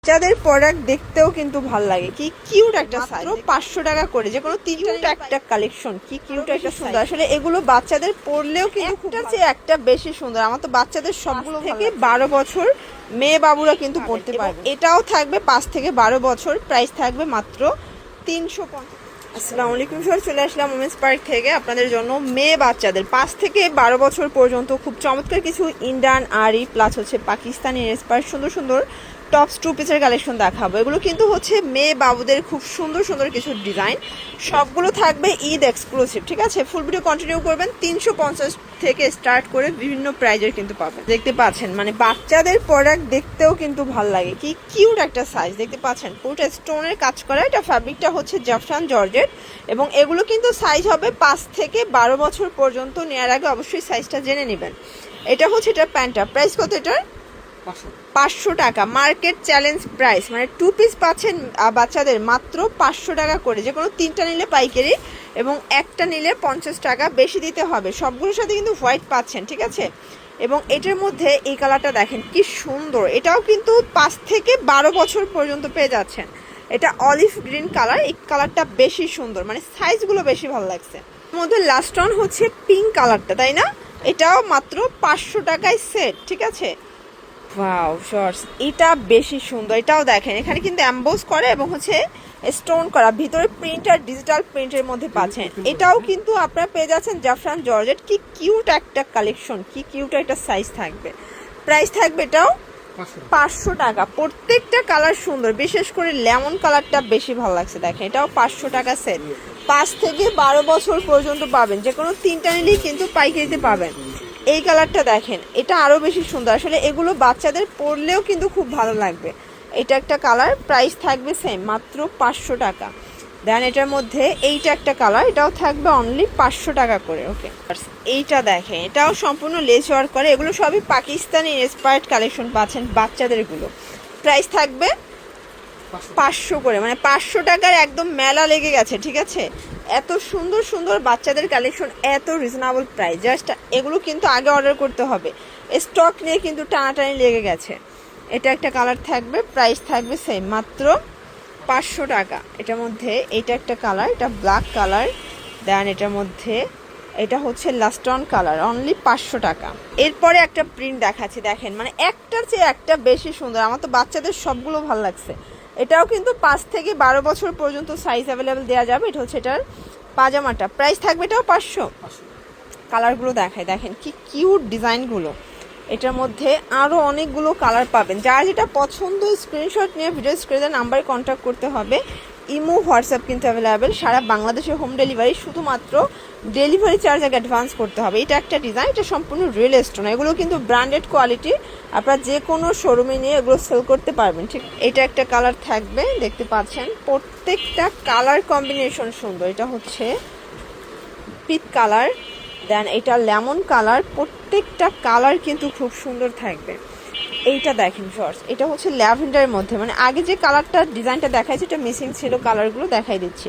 বাচ্চাদের প্রোডাক্ট দেখতেও কিন্তু ভাল লাগে, কি কিউট একটা সাইজ, 500 টাকা করে যে কোনো তিনটা একটা কালেকশন, কি কিউট একটা সুন্দর। আসলে এগুলো বাচ্চাদের পরলেও কিন্তু একটা চেয়ে একটা বেশি সুন্দর। আমার তো বাচ্চাদের সবগুলো থেকে 12 বছর মেয়ে বাবুরা কিন্তু পড়তে পারবে। এটাও থাকবে 5 থেকে 12 বছর, প্রাইস থাকবে মাত্র 350। আসসালামু আলাইকুম স্যার, চলে আসলাম ওমেন্স পার্ক থেকে আপনাদের জন্য মেয়ে বাচ্চাদের 5 থেকে 12 বছর পর্যন্ত খুব চমৎকার কিছু ইন্ডিয়ান আরি প্লাস হচ্ছে পাকিস্তানি ইন্সপায়ার সুন্দর সুন্দর টপস টু পিসের কালেকশন দেখাবো। এগুলো কিন্তু হচ্ছে মেয়ে বাবুদের খুব সুন্দর সুন্দর কিছু ডিজাইন, সবগুলো থাকবে ঈদ এক্সক্লুসিভ, ঠিক আছে? ফুল ভিডিও কন্টিনিউ করবেন। 350 থেকে স্টার্ট করে বিভিন্ন প্রাইজের কিন্তু পাবেন। দেখতে পাচ্ছেন মানে বাচ্চাদের প্রোডাক্ট দেখতেও কিন্তু ভাল লাগে, কি কিউট একটা সাইজ। দেখতে পাচ্ছেন পুরোটা স্টোনের কাজ করা, এটা ফ্যাব্রিকটা হচ্ছে জাফরান জর্জেট এবং এগুলো কিন্তু সাইজ হবে 5 থেকে 12 বছর পর্যন্ত। নেওয়ার আগে অবশ্যই সাইজটা জেনে নেবেন। এটা হচ্ছে এটা প্যান্টটা, প্রাইস কত এটার? 500 টাকা, মার্কেট চ্যালেঞ্জ প্রাইস। মানে 2 পিস পাচ্ছেন বাচ্চাদের মাত্র 500 টাকা করে, যে কোনো 3টা নিলে পাইকারি এবং একটা নিলে 50 টাকা বেশি দিতে হবে। সবগুলোর সাথে কিন্তু হোয়াইট পাচ্ছেন, ঠিক আছে? এবং এটার মধ্যে এই কালারটা দেখেন কি সুন্দর, এটাও কিন্তু 5 থেকে 12 বছর পর্যন্ত পেয়ে যাচ্ছেন। এটা অলিভ গ্রিন কালার, এই কালারটা বেশি সুন্দর, মানে সাইজগুলো বেশি ভালো লাগছে। এর মধ্যে লাস্ট অন হচ্ছে পিঙ্ক কালারটা, তাই না? এটাও মাত্র 500 টাকায় সেট, ঠিক আছে? ওয়াও শর্টস, এটা বেশি সুন্দর। এটাও দেখেন এখানে কিন্তু এমবোস করে এবং হচ্ছে স্টোন করা, ভিতরে প্রিন্ট আর ডিজিটাল প্রিন্টের মধ্যে পাচ্ছেন। এটাও কিন্তু আপনারা পেয়ে যাচ্ছেন জাফরান জর্জেট। কি কিউট একটা কালেকশন, কি কিউট একটা সাইজ থাকবে। প্রাইস থাকবে এটাও 500 টাকা। প্রত্যেকটা কালার সুন্দর, বিশেষ করে লেমন কালারটা বেশি ভালো লাগছে। দেখেন এটাও 500 টাকা সেট, 5 থেকে 12 বছর পর্যন্ত পাবেন। যে কোনো 3টা নিলেই কিন্তু পাইকারিতে পাবেন। এই কালারটা দেখেন, এটা আরো বেশি সুন্দর। আসলে এগুলো বাচ্চাদের পরলেও কিন্তু খুব ভালো লাগবে। এটা একটা কালার, প্রাইস থাকবে সেম মাত্র 500 টাকা। দেন এটার মধ্যে এইটা একটা কালার, এটাও থাকবে অনলি 500 টাকা করে। ওকে, এইটা দেখেন, এটাও সম্পূর্ণ লেস ওয়ার্ক করে। এগুলো সবই পাকিস্তানি ইন্সপায়ার্ড কালেকশন পাচ্ছেন বাচ্চাদের গুলো। প্রাইস থাকবে 500 করে, মানে 500 টাকার একদম মেলা লেগে গেছে, ঠিক আছে? এত সুন্দর সুন্দর বাচ্চাদের কালেকশন, এত রিজনেবল প্রাইস। জাস্ট এগুলো কিন্তু আগে অর্ডার করতে হবে, স্টক নিয়ে কিন্তু টানাটানি লেগে গেছে। এটা একটা কালার থাকবে, প্রাইস থাকবে সেম মাত্র 500 টাকা। এটার মধ্যে এটা একটা কালার, এটা ব্ল্যাক কালার। দেন এটার মধ্যে এটা হচ্ছে লাস্টন কালার, অনলি 500 টাকা। এরপরে একটা প্রিন্ট দেখাচ্ছি, দেখেন মানে একটার চেয়ে একটা বেশি সুন্দর। আমার তো বাচ্চাদের সবগুলো ভালো লাগছে। এটাও কিন্তু 5 থেকে 12 বছর পর্যন্ত সাইজ অ্যাভেলেবেল দেওয়া যাবে। এটা হচ্ছে এটার পাজামাটা, প্রাইস থাকবে এটাও 500। কালারগুলো দেখায়, দেখেন কি কিউট ডিজাইনগুলো। এটার মধ্যে আরও অনেকগুলো কালার পাবেন। যার যেটা পছন্দ স্ক্রিনশট নিয়ে ভিডিও স্ক্রিনের নাম্বারে কন্ট্যাক্ট করতে হবে। ইমো হোয়াটসঅ্যাপ কিন্তু অ্যাভেলেবেল, সারা বাংলাদেশে হোম ডেলিভারি। শুধুমাত্র ডেলিভারি চার্জ আগে অ্যাডভান্স করতে হবে। এটা একটা ডিজাইন, এটা সম্পূর্ণ রিয়েল স্টোন। এগুলো কিন্তু ব্র্যান্ডেড কোয়ালিটি, আপনারা যে কোনো শোরুমে নিয়ে এগুলো সেল করতে পারবেন, ঠিক? এটা একটা কালার থাকবে, দেখতে পাচ্ছেন প্রত্যেকটা কালার কম্বিনেশন সুন্দর। এটা হচ্ছে পিট কালার, দেন এটা লেমন কালার, প্রত্যেকটা কালার কিন্তু খুব সুন্দর থাকবে। এইটা দেখেন শর্টস, এটা হচ্ছে ল্যাভেন্ডারের মধ্যে, মানে আগে যে কালারটা ডিজাইনটা দেখাইছে এটা মিসিং ছিল, কালারগুলো দেখাই দিচ্ছি।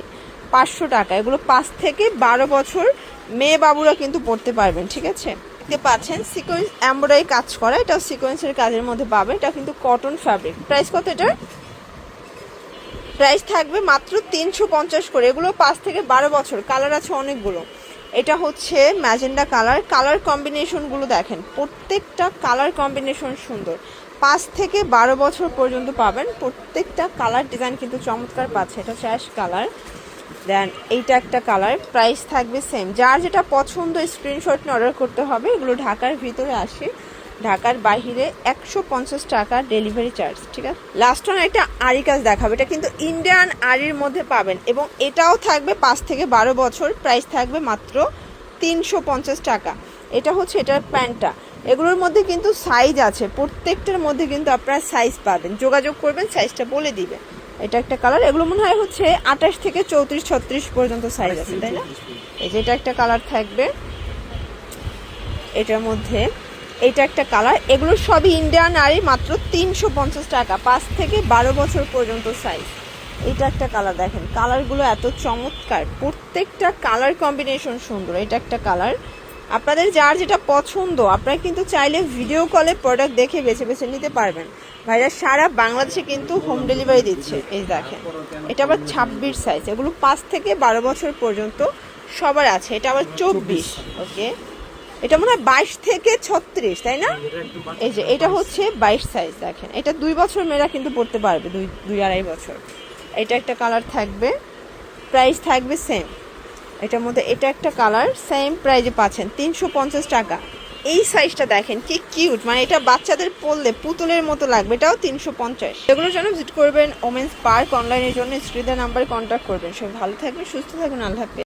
500 টাকা। এগুলো 5 থেকে 12 বছর মেয়ে বাবুরা কিন্তু পড়তে পারবেন, ঠিক আছে? দেখতে পাচ্ছেন সিকোয়েন্স এমব্রয়ডারি কাজ করা, এটাও সিকোয়েন্সের কাজের মধ্যে পাবেন। এটা কিন্তু কটন ফ্যাব্রিক। প্রাইস কত এটার? প্রাইস থাকবে মাত্র 350 করে। এগুলো 5 থেকে 12 বছর, কালার আছে অনেকগুলো। এটা হচ্ছে ম্যাজেন্ডা কালার, কালার কম্বিনেশনগুলো দেখেন প্রত্যেকটা কালার কম্বিনেশন সুন্দর। 5 থেকে 12 বছর পর্যন্ত পাবেন। প্রত্যেকটা কালার ডিজাইন কিন্তু চমৎকার পাচ্ছে। এটা হচ্ছে অ্যাশ কালার। দেন এইটা একটা কালার, প্রাইস থাকবে সেম। যার যেটা পছন্দ স্ক্রিনশট নিয়ে অর্ডার করতে হবে। এগুলো ঢাকার ভিতরে আসে, ঢাকার বাইরে 150 টাকা ডেলিভারি চার্জ, ঠিক আছে? লাস্ট ওয়ান একটা আরি কাজ দেখাবো, এটা কিন্তু ইন্ডিয়ান আরির মধ্যে পাবেন এবং এটাও থাকবে 5 থেকে 12 বছর। প্রাইস থাকবে মাত্র 350 টাকা। এটা হচ্ছে এটার প্যান্টটা। এগুলোর মধ্যে কিন্তু সাইজ আছে, প্রত্যেকটার মধ্যে কিন্তু আপনারা সাইজ পাবেন, যোগাযোগ করবেন, সাইজটা বলে দিবে। এটা একটা কালার, এগুলো মনে হয় হচ্ছে 28 থেকে 34 36 পর্যন্ত সাইজ আছে, তাই না? এই যে এটা একটা কালার থাকবে এটার মধ্যে, এটা একটা কালার। এগুলো সবই ইন্ডিয়ান আরি, মাত্র 350 টাকা, 5 থেকে 12 বছর পর্যন্ত সাইজ। এটা একটা কালার, দেখেন কালারগুলো এত চমৎকার, প্রত্যেকটা কালার কম্বিনেশন সুন্দর। এটা একটা কালার, আপনাদের যার যেটা পছন্দ আপনারা কিন্তু চাইলে ভিডিও কলে প্রোডাক্ট দেখে বেছে বেছে নিতে পারবেন। ভাইরা সারা বাংলাদেশে কিন্তু হোম ডেলিভারি দিচ্ছে। এই দেখেন, এটা আবার 26 সাইজ, এগুলো 5 থেকে 12 বছর পর্যন্ত সবার আছে। এটা আবার 24, ওকে, এটা মনে হয় 22 থেকে 36, তাই না? এই যে এটা হচ্ছে 22 সাইজ, দেখেন এটা 2 বছর মেয়েরা কিন্তু পড়তে পারবে, 2-2.5 বছর। এটা একটা কালার থাকবে, প্রাইস থাকবে সেম। এটার মধ্যে এটা একটা কালার, সেম প্রাইজে পাচ্ছেন 350 টাকা। এই সাইজটা দেখেন কি কিউট, মানে এটা বাচ্চাদের পরলে পুতুলের মতো লাগবে, এটাও 350। এগুলোর জন্য ভিজিট করবেন ওমেন্স পার্ক, অনলাইনের জন্য স্ক্রিনের নাম্বারে কন্ট্যাক্ট করবেন। সবাই ভালো থাকবেন, সুস্থ থাকবেন, আল্লাহ হাফেজ।